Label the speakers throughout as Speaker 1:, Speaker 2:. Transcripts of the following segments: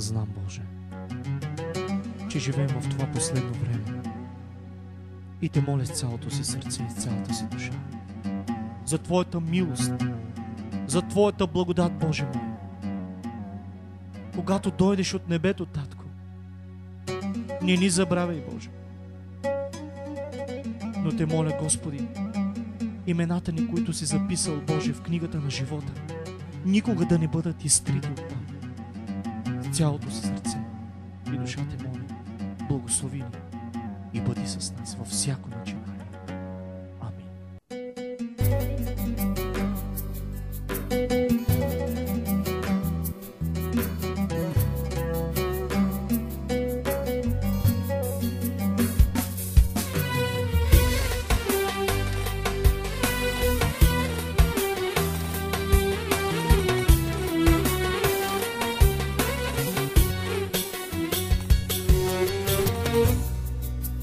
Speaker 1: Знам, Боже, че живеем в това последно време и те моля с цялото си сърце и с цялата си душа за Твоята милост, за Твоята благодат, Боже мой. Когато дойдеш от небето, Татко, не ни забравяй, Боже. Но те моля, Господи, имената ни, които си записал, Боже, в книгата на живота, никога да не бъдат изтрити оттам. С цялото си сърце и душа те моля, благослови ни и бъди с нас във всяко начинание. Амин.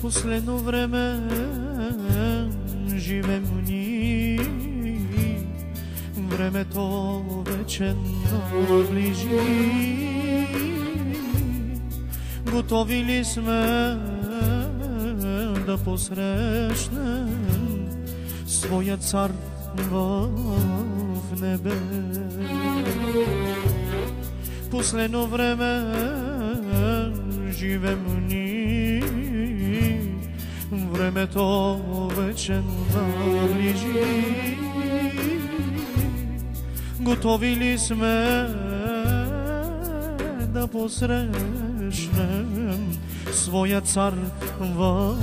Speaker 1: Последно време живем ни, времето вече наближи. Готови ли сме да посрещнем своя цар в небе? Последно време живем ни, времето вече наближи. Готови ли сме да посрещнем своя цар в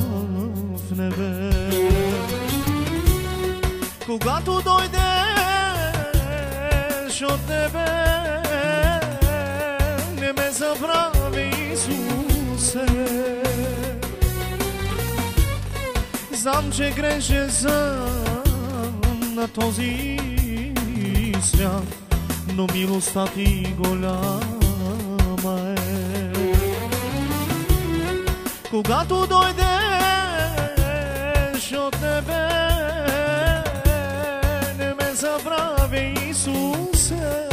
Speaker 1: небе? Когато дойдеш от небе, не ме забрави, Исусе. Знам, че грешен съм на този свят, но милостта ти голяма е. Когато дойдеш от небе, не ме забрави, Исусе.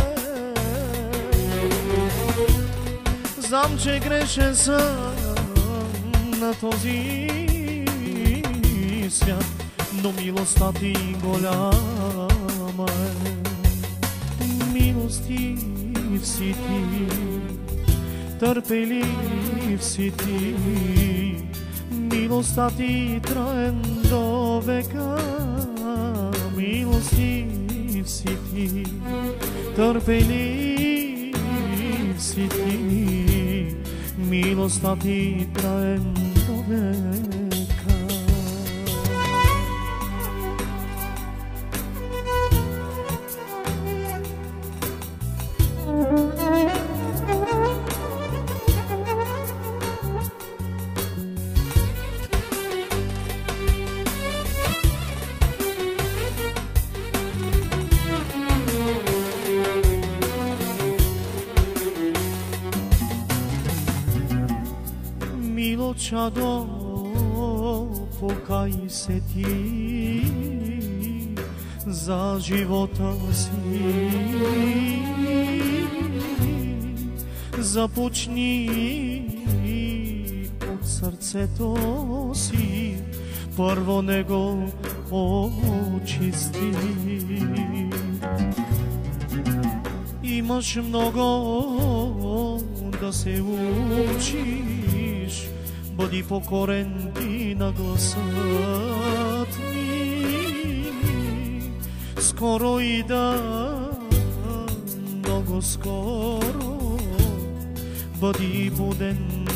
Speaker 1: Знам, че грешен съм на този свят, но милостта ти голяма е. Милостив си ти, търпелив си ти, милостта ти траен до века. Милостив си ти, търпелив си ти, милостта ти траен до века. Чадо, покай се ти за живота си, започни от сърцето си, първо него очисти. Имаш много да се учиш, бъди покорен ти на гласът ми. Скоро ида, много скоро, бъди буден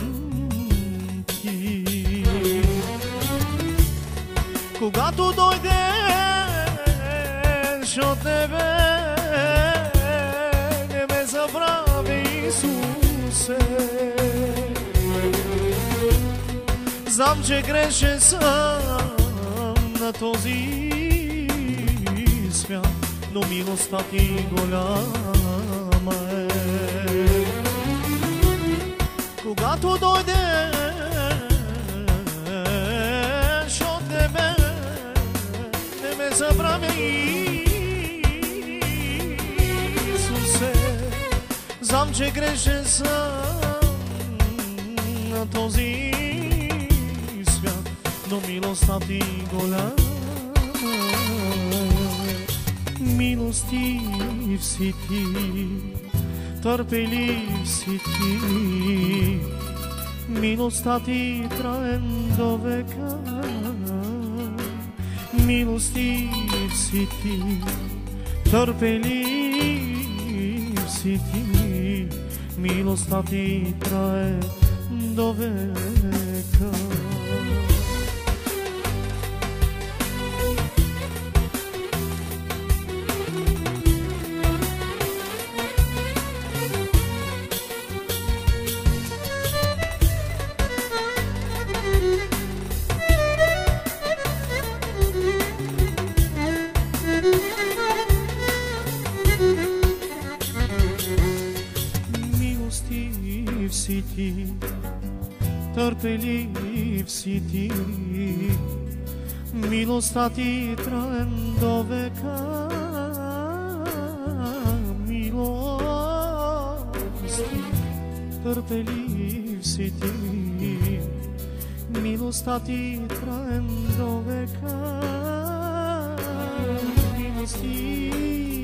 Speaker 1: ти. Когато дойдеш от небе, не ме забрави, Исусе. Знам, че грешен съм на този свят, но милостта ти голяма е. Когато дойдеш от небе, не ме забрави, Исусе. Знам, че грешен съм този свят, но милостта ти голяма. Милостив си ти, търпелив си ти, милостта ти траен до века. Милостив си ти, търпелив си ти, милостта ти трае до века. Милостив си ти, търпелив си ти, милостта ти траен до века. Милостив, търпелив си ти, милостта ти траен до века. Милостив